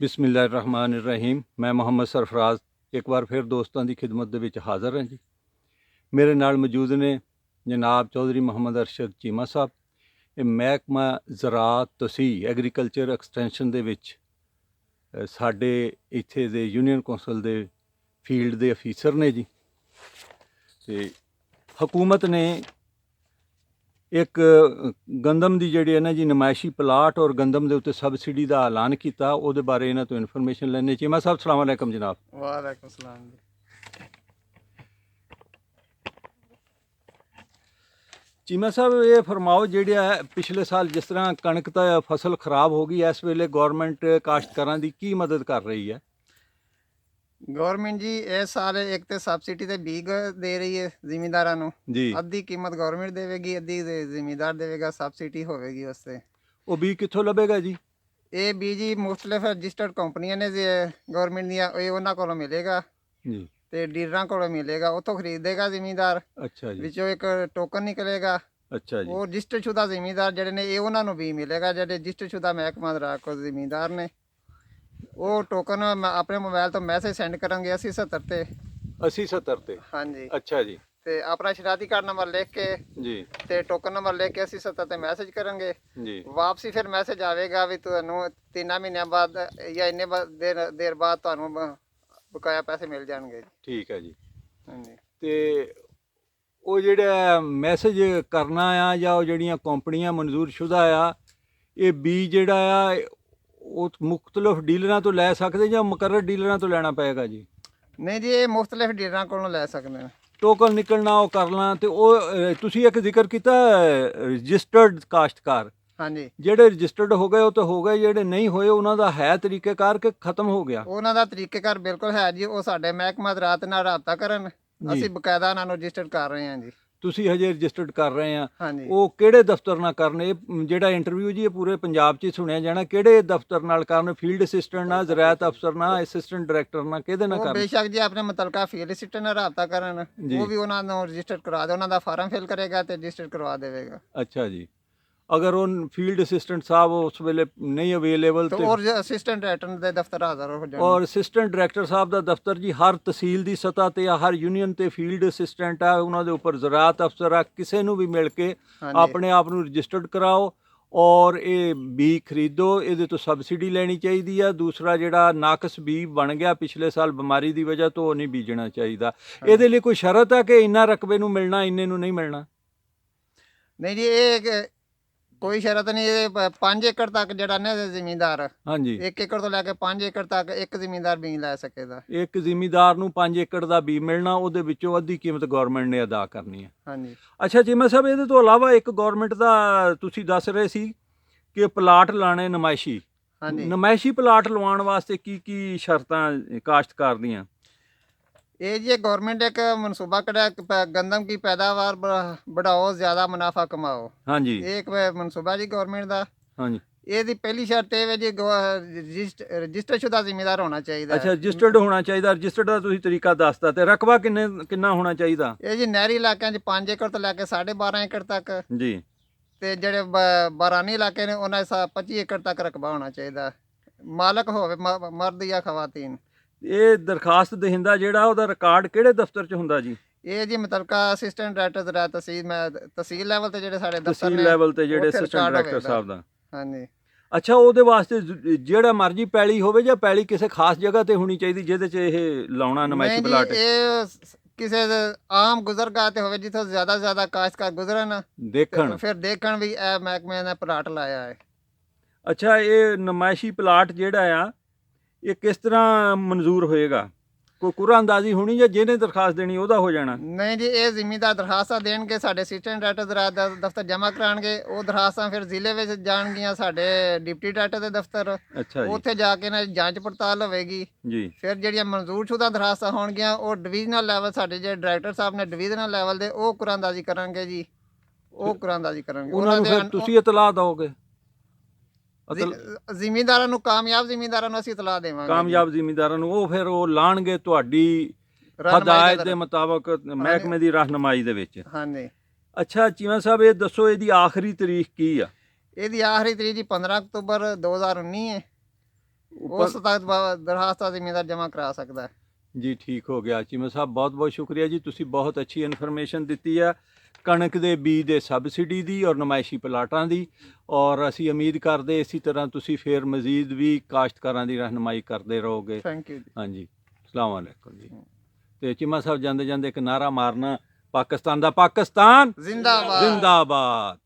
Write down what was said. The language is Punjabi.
ਬਿਸਮਿਲ੍ਲਾਹਿਰਰਹਿਮਾਨਿਰਰਹੀਮ। ਮੈਂ ਮੁਹੰਮਦ ਸਰਫਰਾਜ਼ ਇੱਕ ਵਾਰ ਫਿਰ ਦੋਸਤਾਂ ਦੀ ਖਿਦਮਤ ਦੇ ਵਿੱਚ ਹਾਜ਼ਰ ਹਾਂ ਜੀ। ਮੇਰੇ ਨਾਲ ਮੌਜੂਦ ਨੇ ਜਨਾਬ ਚੌਧਰੀ ਮੁਹੰਮਦ ਅਰਸ਼ਦ ਚੀਮਾ ਸਾਹਿਬ। ਇਹ ਮਹਿਕਮਾ ਜ਼ਰਾਅਤ ਤਸੀਹ ਐਗਰੀਕਲਚਰ ਐਕਸਟੈਂਸ਼ਨ ਦੇ ਵਿੱਚ ਸਾਡੇ ਇੱਥੇ ਦੇ ਯੂਨੀਅਨ ਕੌਂਸਲ ਦੇ ਫੀਲਡ ਦੇ ਅਫੀਸਰ ਨੇ ਜੀ। ਤੇ ਹਕੂਮਤ ਨੇ ਇੱਕ ਗੰਦਮ ਦੀ ਜਿਹੜੀ ਹੈ ਨਾ ਜੀ ਨਮਾਇਸ਼ੀ ਪਲਾਟ ਔਰ ਗੰਦਮ ਦੇ ਉੱਤੇ ਸਬਸਿਡੀ ਦਾ ਐਲਾਨ ਕੀਤਾ। ਉਹਦੇ ਬਾਰੇ ਇਹਨਾਂ ਤੋਂ ਇਨਫੋਰਮੇਸ਼ਨ ਲੈਣੇ। ਚੀਮਾ ਸਾਹਿਬ ਸਲਾਮ ਅਲੈਕਮ ਜਨਾਬ। ਵਾਲੇਕੁਮ ਸਲਾਮ ਜੀ। ਚੀਮਾ ਸਾਹਿਬ ਇਹ ਫਰਮਾਓ, ਜਿਹੜਾ ਪਿਛਲੇ ਸਾਲ ਜਿਸ ਤਰ੍ਹਾਂ ਕਣਕ ਦਾ ਫਸਲ ਖਰਾਬ ਹੋ ਗਈ, ਇਸ ਵੇਲੇ ਗੌਰਮੈਂਟ ਕਾਸ਼ਤਕਾਰਾਂ ਦੀ ਕੀ ਮਦਦ ਕਰ ਰਹੀ ਹੈ? ਗੌਰਮੈਂਟ ਜੀ ਇਸ ਸਾਲ ਇੱਕ ਤੇ ਸਬਸਿਡੀ ਤੇ ਬੀਜ ਦੇ ਰਹੀ ਹੈ ਜ਼ਿਮੀਂਦਾਰਾਂ ਨੂੰ ਜੀ। ਅੱਧੀ ਕੀਮਤ ਗੌਰਮੈਂਟ ਦੇਵੇਗੀ, ਅੱਧੀ ਜ਼ਿਮੀਂਦਾਰ ਦੇਵੇਗਾ। ਸਬਸਿਡੀ ਹੋਵੇਗੀ ਉਸ ਤੇ। ਉਹ ਬੀਜ ਕਿੱਥੋਂ ਲੱਭੇਗਾ ਜੀ? ਇਹ ਬੀਜ ਜੀ ਮੁਖਤਲਿਫ ਰਜਿਸਟਰਡ ਕੰਪਨੀਆਂ ਨੇ ਗੌਰਮੈਂਟ ਦੀਆਂ, ਇਹ ਉਹਨਾਂ ਕੋਲੋਂ ਮਿਲੇਗਾ ਜੀ। ਤੇ ਡੀਲਰਾਂ ਕੋਲੋਂ ਮਿਲੇਗਾ, ਉੱਥੋਂ ਖਰੀਦੇਗਾ ਜ਼ਿਮੀਂਦਾਰ। ਅੱਛਾ ਜੀ। ਵਿੱਚੋਂ ਇੱਕ ਟੋਕਨ ਨਿਕਲੇਗਾ। ਅੱਛਾ ਜੀ। ਉਹ ਰਜਿਸਟਰਸ਼ੁਦਾ ਜ਼ਿਮੀਂਦਾਰ ਜਿਹੜੇ ਨੇ, ਇਹ ਉਹਨਾਂ ਨੂੰ ਵੀ ਮਿਲੇਗਾ ਜਿਹੜੇ ਰਜਿਸਟਰਸ਼ੁਦਾ ਮਹਿਕਮਾ ਜ਼ਰਾਅਤ ਕੋਲ ਜ਼ਿਮੀਂਦਾਰ ਨੇ। ਉਹ ਟੋਕਨ ਆਪਣੇ ਮੋਬਾਈਲ ਤੋਂ ਮੈਸੇਜ ਸੈਂਡ ਕਰਾਂਗੇ 8070 ਤੇ। 8070 ਤੇ? ਹਾਂਜੀ। ਅੱਛਾ ਜੀ। ਤੇ ਆਪਣਾ ਸ਼ਨਾਖਤੀ ਕਾਰਡ ਨੰਬਰ ਲਿਖ ਕੇ ਜੀ ਤੇ ਟੋਕਨ ਨੰਬਰ ਲਿਖ ਕੇ 8070 ਤੇ ਮੈਸੇਜ ਕਰਾਂਗੇ ਜੀ। ਵਾਪਸੀ ਫਿਰ ਮੈਸੇਜ ਆਵੇਗਾ ਵੀ ਤੁਹਾਨੂੰ 3 ਮਹੀਨਿਆਂ ਬਾਅਦ ਜਾਂ ਇੰਨੇ ਦੇਰ ਬਾਅਦ ਤੁਹਾਨੂੰ ਬਕਾਇਆ ਪੈਸੇ ਮਿਲ ਜਾਣਗੇ। ਠੀਕ ਹੈ ਜੀ। ਹਾਂਜੀ। ਤੇ ਉਹ ਜਿਹੜਾ ਮੈਸੇਜ ਕਰਨਾ ਆ ਜਾਂ ਉਹ ਜਿਹੜੀਆਂ ਕੰਪਨੀਆਂ ਮਨਜ਼ੂਰਸ਼ੁਦਾ ਆ, ਇਹ ਬੀਜ ਜਿਹੜਾ ਆ ਉਹ ਮੁਖਤਲਿਫ ਡੀਲਰਾਂ ਤੋਂ ਲੈ ਸਕਦੇ ਜਾਂ ਮੁਕਰਰ ਡੀਲਰਾਂ ਤੋਂ ਲੈਣਾ ਪਏਗਾ ਜੀ? ਨਹੀਂ ਜੀ, ਇਹ ਮੁਖਤਲਿਫ ਡੀਲਰਾਂ ਕੋਲੋਂ ਲੈ ਸਕਦੇ ਨੇ। ਟੋਕਨ ਨਿਕਲਣਾ ਉਹ ਕਰਨਾ। ਤੇ ਉਹ ਤੁਸੀਂ ਇੱਕ ਜ਼ਿਕਰ ਕੀਤਾ ਰਜਿਸਟਰਡ ਕਾਸ਼ਤਕਾਰ। ਹਾਂਜੀ। ਜਿਹੜੇ ਰਜਿਸਟਰਡ ਹੋ ਗਏ ਉਹ ਤਾਂ ਹੋ ਗਏ, ਜਿਹੜੇ ਨਹੀਂ ਹੋਏ ਉਹਨਾਂ ਦਾ ਹੈ ਤਰੀਕੇਕਾਰ ਕਿ ਖਤਮ ਹੋ ਗਿਆ? ਉਹਨਾਂ ਦਾ ਤਰੀਕੇਕਾਰ ਬਿਲਕੁਲ ਹੈ ਜੀ। ਉਹ ਸਾਡੇ ਮਹਿਕਮਾ ਜ਼ਰਾਅਤ ਨਾਲ ਰਾਬਤਾ ਕਰਨ, ਅਸੀਂ ਬਕਾਇਦਾ ਉਹਨਾਂ ਨੂੰ ਰਜਿਸਟਰਡ ਕਰ ਰਹੇ ਹਾਂ ਜੀ। ਤੁਸੀਂ ਹਜੇ ਰਜਿਸਟਰਡ ਕਰ ਰਹੇ ਆ? ਹਾਂਜੀ। ਉਹ ਕਿਹੜੇ ਦਫ਼ਤਰ ਨਾਲ ਕਰਨ? ਇਹ ਜਿਹੜਾ ਇੰਟਰਵਿਊ ਜੀ ਇਹ ਪੂਰੇ ਪੰਜਾਬ 'ਚ ਹੀ ਸੁਣਿਆ ਜਾਣਾ। ਕਿਹੜੇ ਦਫ਼ਤਰ ਨਾਲ ਕਰਨ? ਫੀਲਡ ਅਸਿਸਟੈਂਟ ਨਾਲ, ਜ਼ਰਾਅਤ ਅਫਸਰ ਨਾਲ, ਅਸਿਸਟੈਂਟ ਡਾਇਰੈਕਟਰ ਨਾਲ, ਕਿਹਦੇ ਨਾਲ ਉਹ ਕਰਨ? ਬੇਸ਼ੱਕ ਜੀ ਆਪਣੇ ਮੁਤਲਕਾ ਫੀਲਡ ਅਸਿਸਟੈਂਟ ਨਾਲ ਰਾਬਤਾ ਕਰਨ। ਉਹ ਵੀ ਉਹਨਾਂ ਨੂੰ ਰਜਿਸਟਰ ਕਰਵਾ ਦੇ, ਉਹਨਾਂ ਦਾ ਫਾਰਮ ਫਿਲ ਕਰੇਗਾ ਤੇ ਰਜਿਸਟਰ ਕਰਵਾ ਦੇਵੇਗਾ। ਅੱਛਾ ਜੀ। ਅਗਰ ਉਹ ਫੀਲਡ ਅਸਿਸਟੈਂਟ ਸਾਹਿਬ ਉਸ ਵੇਲੇ ਨਹੀਂ ਅਵੇਲੇਬਲ ਤੇ ਔਰ ਅਸਿਸਟੈਂਟ ਡਾਇਰੈਕਟਰ ਦੇ ਦਫ਼ਤਰ ਹਾਜ਼ਰ ਹੋ ਜਾਣ। ਔਰ ਅਸਿਸਟੈਂਟ ਡਾਇਰੈਕਟਰ ਸਾਹਿਬ ਦਾ ਦਫ਼ਤਰ ਜੀ ਹਰ ਤਹਿਸੀਲ ਦੀ ਸਤ੍ਹਾ ਤੇ ਆ, ਹਰ ਯੂਨੀਅਨ ਤੇ ਫੀਲਡ ਅਸਿਸਟੈਂਟ ਆ, ਉਹਨਾਂ ਦੇ ਉੱਪਰ ਜ਼ਰਾਅਤ ਅਫਸਰ ਆ। ਕਿਸੇ ਨੂੰ ਵੀ ਮਿਲ ਕੇ ਆਪਣੇ ਆਪ ਨੂੰ ਰਜਿਸਟਰਡ ਕਰਾਓ ਔਰ ਇਹ ਬੀਜ ਖਰੀਦੋ। ਇਹਦੇ ਤੋਂ ਸਬਸਿਡੀ ਲੈਣੀ ਚਾਹੀਦੀ ਆ। ਦੂਸਰਾ ਜਿਹੜਾ ਨਾਕਸ ਬੀਜ ਬਣ ਗਿਆ ਪਿਛਲੇ ਸਾਲ ਬਿਮਾਰੀ ਦੀ ਵਜ੍ਹਾ ਤੋਂ, ਉਹ ਨਹੀਂ ਬੀਜਣਾ ਚਾਹੀਦਾ। ਇਹਦੇ ਲਈ ਕੋਈ ਸ਼ਰਤ ਹੈ ਕਿ ਇੰਨਾ ਰਕਬੇ ਨੂੰ ਮਿਲਣਾ, ਇੰਨੇ ਨੂੰ ਨਹੀਂ ਮਿਲਣਾ? ਨਹੀਂ ਜੀ, ਇਹ ਕੋਈ ਸ਼ਰਤ ਨਹੀਂ। ਇਹ 5 ਏਕੜ ਤੱਕ ਜਿਹੜਾ ਨਾ ਜ਼ਿਮੀਂਦਾਰ, ਹਾਂਜੀ, 1 ਏਕੜ ਤੋਂ ਲੈ ਕੇ 5 ਏਕੜ ਤੱਕ ਇੱਕ ਜ਼ਿਮੀਂਦਾਰ ਬੀਜ ਲੈ ਸਕੇਗਾ। ਇੱਕ ਜ਼ਿਮੀਂਦਾਰ ਨੂੰ 5 ਏਕੜ ਦਾ ਬੀਜ ਮਿਲਣਾ, ਉਹਦੇ ਵਿੱਚੋਂ ਅੱਧੀ ਕੀਮਤ ਗਵਰਨਮੈਂਟ ਨੇ ਅਦਾ ਕਰਨੀ ਹੈ। ਹਾਂਜੀ। ਅੱਛਾ ਚੀਮਾ ਸਾਹਿਬ, ਇਹਦੇ ਤੋਂ ਇਲਾਵਾ ਇੱਕ ਗਵਰਨਮੈਂਟ ਦਾ ਤੁਸੀਂ ਦੱਸ ਰਹੇ ਸੀ ਕਿ ਪਲਾਟ ਲਾਣੇ ਨਮਾਇਸ਼ੀ। ਹਾਂਜੀ। ਨਮਾਇਸ਼ੀ ਪਲਾਟ ਲਵਾਉਣ ਵਾਸਤੇ ਕੀ ਕੀ ਸ਼ਰਤਾਂ ਕਾਸ਼ਤਕਾਰ ਦੀਆਂ? ये जी गवर्नमेंट एक मनसूबा करा गंदम की पैदावार बढ़ाओ, ज्यादा मुनाफा कमाओ। हाँ जी। एक मनसूबा जी गवर्नमेंट दा। हाँ जी। ਇਹਦੀ ਪਹਿਲੀ ਸ਼ਰਤ ਇਹ ਹੈ ਜੀ ਰਜਿਸਟਰਸ਼ੁਦਾ ਜ਼ਿਮੀਂਦਾਰ ਹੋਣਾ ਚਾਹੀਦਾ। ਅੱਛਾ, ਰਜਿਸਟਰਡ ਹੋਣਾ ਚਾਹੀਦਾ। ਰਜਿਸਟਰਡ ਦਾ ਤੁਸੀਂ ਤਰੀਕਾ ਦੱਸਤਾ। ਤੇ ਰਕਬਾ ਕਿੰਨਾ ਹੋਣਾ ਚਾਹੀਦਾ? ਇਹ ਜੀ ਨਹਿਰੀ ਇਲਾਕਿਆਂ 'ਚ 5 ਏਕੜ ਤੋਂ ਲੈ ਕੇ 12.5 ਏਕੜ ਤੱਕ ਜੀ। ਤੇ ਜਿਹੜੇ ਬਾਰਾਨੀ ਇਲਾਕੇ ਨੇ ਉਹਨਾਂ 25 ਏਕੜ ਤੱਕ ਰਕਬਾ ਹੋਣਾ ਚਾਹੀਦਾ। ਮਾਲਕ ਹੋਵੇ ਮਰਦ ਜਾਂ ਖਵਾਤੀਨ। ਇਹ ਦਰਖਾਸਤ ਦੇਹਿੰਦਾ ਜਿਹੜਾ, ਉਹਦਾ ਰਿਕਾਰਡ ਕਿਹੜੇ ਦਫ਼ਤਰ 'ਚ ਹੁੰਦਾ ਜੀ? ਇਹ ਜੀ ਮੁਤਲਕਾ ਅਸਿਸਟੈਂਟ ਡਾਇਰੈਕਟਰ ਜ਼ਰਾਅਤ ਤਹਿਸੀਲ ਲੈਵਲ ਤੇ ਜਿਹੜੇ ਸਾਡੇ ਦਫ਼ਤਰ ਨੇ, ਤਹਿਸੀਲ ਲੈਵਲ ਤੇ ਜਿਹੜੇ ਅਸਿਸਟੈਂਟ ਡਾਇਰੈਕਟਰ ਸਾਹਿਬ ਦਾ। ਹਾਂਜੀ। ਅੱਛਾ, ਉਹਦੇ ਵਾਸਤੇ ਜਿਹੜਾ ਮਰਜ਼ੀ ਪੈਲੀ ਹੋਵੇ ਜਾਂ ਪੈਲੀ ਕਿਸੇ ਖਾਸ ਜਗ੍ਹਾ ਤੇ ਹੋਣੀ ਚਾਹੀਦੀ ਜਿਹਦੇ 'ਚ ਇਹ ਲਾਉਣਾ ਨਮਾਇਸ਼ੀ ਪਲਾਟ? ਇਹ ਕਿਸੇ ਆਮ ਗੁਜ਼ਰਗਾਹ ਤੇ ਹੋਵੇ ਜਿੱਥੋਂ ਜ਼ਿਆਦਾ ਕਾਸ਼ਤਕਾਰ ਗੁਜ਼ਰਨ, ਦੇਖਣ, ਫਿਰ ਦੇਖਣ ਵੀ ਇਹ ਮਹਿਕਮੇ ਨੇ ਪਲਾਟ ਲਾਇਆ ਹੈ। ਅੱਛਾ, ਇਹ ਨਮਾਇਸ਼ੀ ਪਲਾਟ ਜਿਹੜਾ ਆ ਇਹ ਕਿਸ ਤਰ੍ਹਾਂ ਮਨਜ਼ੂਰ ਹੋਏਗਾ? ਕੋਈ ਕੁਰਾ ਅੰਦਾਜ਼ੀ ਹੋਣੀ ਜਾਂ ਜਿਹਨੇ ਦਰਖਾਸਤ ਦੇਣੀ ਉਹਦਾ ਹੋ ਜਾਣਾ? ਨਹੀਂ ਜੀ, ਇਹ ਜ਼ਿਮੀਂਦਾਰ ਦਰਖਾਸਤਾਂ ਦੇਣਗੇ, ਸਾਡੇ ਅਸਿਸਟੈਂਟ ਡਾਇਰੈਕਟਰ ਜ਼ਰਾਅਤ ਦਾ ਦਫ਼ਤਰ ਜਮ੍ਹਾਂ ਕਰਾਉਣਗੇ। ਉਹ ਦਰਖਾਸਤਾਂ ਫਿਰ ਜ਼ਿਲ੍ਹੇ ਵਿੱਚ ਜਾਣਗੀਆਂ ਸਾਡੇ ਡਿਪਟੀ ਡਾਇਰੈਕਟਰ ਦੇ ਦਫ਼ਤਰ। ਅੱਛਾ ਜੀ। ਉੱਥੇ ਜਾ ਕੇ ਨਾ ਜਾਂਚ ਪੜਤਾਲ ਹੋਵੇਗੀ ਜੀ। ਫਿਰ ਜਿਹੜੀਆਂ ਮਨਜ਼ੂਰਸ਼ੁਦਾ ਦਰਖਾਸਤਾਂ ਹੋਣਗੀਆਂ ਉਹ ਡਿਵੀਜ਼ਨਲ ਲੈਵਲ, ਸਾਡੇ ਜਿਹੜੇ ਡਾਇਰੈਕਟਰ ਸਾਹਿਬ ਨੇ ਡਿਵੀਜ਼ਨਲ ਲੈਵਲ ਦੇ, ਉਹ ਕੁਰਾਂਦਾਜ਼ੀ ਕਰਨਗੇ ਜੀ। ਉਹ ਕੁਰਾਂਦਾਜ਼ੀ ਕਰਨਗੇ। ਉਹਨਾਂ ਨੂੰ ਫਿਰ ਤੁਸੀਂ ਇਤਲਾਹ ਦਿਓਗੇ? ਜ਼ਿਮੀਂਦਾਰਾਂ ਨੂੰ, ਕਾਮਯਾਬ ਜ਼ਿਮੀਂਦਾਰਾਂ ਨੂੰ ਅਸੀਂ ਇਤਲਾਹ ਦੇਵਾਂਗੇ। ਕਾਮਯਾਬ ਜ਼ਿਮੀਂਦਾਰਾਂ ਨੂੰ ਉਹ ਫਿਰ ਉਹ ਲਾਣਗੇ ਤੁਹਾਡੀ ਹਦਾਇਤ ਦੇ ਮੁਤਾਬਕ, ਮਹਿਕਮੇ ਦੀ ਰਹਿਨੁਮਾਈ ਦੇ ਵਿੱਚ। ਹਾਂਜੀ। ਅੱਛਾ ਚੀਮਾ ਸਾਹਿਬ, ਇਹ ਦੱਸੋ ਇਹਦੀ ਆਖਰੀ ਤਾਰੀਖ ਕੀ ਆ? ਇਹਦੀ ਆਖਰੀ ਤਰੀਕ ਜੀ 15 ਅਕਤੂਬਰ 2019 ਹੈ। ਉਸ ਤੱਕ ਦਰਖਾਸਤਾਂ ਜ਼ਿਮੀਂਦਾਰ ਜਮ੍ਹਾਂ ਕਰਾ ਸਕਦਾ ਹੈ। ਜੀ ਠੀਕ ਹੋ ਗਿਆ ਚੀਮਾ ਸਾਹਿਬ, ਬਹੁਤ ਬਹੁਤ ਸ਼ੁਕਰੀਆ ਜੀ, ਤੁਸੀਂ ਬਹੁਤ ਅੱਛੀ ਇਨਫੋਰਮੇਸ਼ਨ ਦਿੱਤੀ ਹੈ ਕਣਕ ਦੇ ਬੀਜ ਦੇ ਸਬਸਿਡੀ ਦੀ ਔਰ ਨਮਾਇਸ਼ੀ ਪਲਾਟਾਂ ਦੀ। ਔਰ ਅਸੀਂ ਉਮੀਦ ਕਰਦੇ ਇਸੇ ਤਰ੍ਹਾਂ ਤੁਸੀਂ ਫਿਰ ਮਜ਼ੀਦ ਵੀ ਕਾਸ਼ਤਕਾਰਾਂ ਦੀ ਰਹਿਨੁਮਾਈ ਕਰਦੇ ਰਹੋਗੇ। ਥੈਂਕ ਯੂ ਜੀ। ਹਾਂਜੀ, ਅਸਲਾਮ ਵਾਲੇਕੁਮ ਜੀ। ਤੇ ਚੀਮਾ ਸਾਹਿਬ ਜਾਂਦੇ ਜਾਂਦੇ ਇੱਕ ਨਾਰਾ ਮਾਰਨਾ, ਪਾਕਿਸਤਾਨ ਦਾ ਪਾਕਿਸਤਾਨ ਜ਼ਿੰਦਾਬਾਦ। ਜ਼ਿੰਦਾਬਾਦ।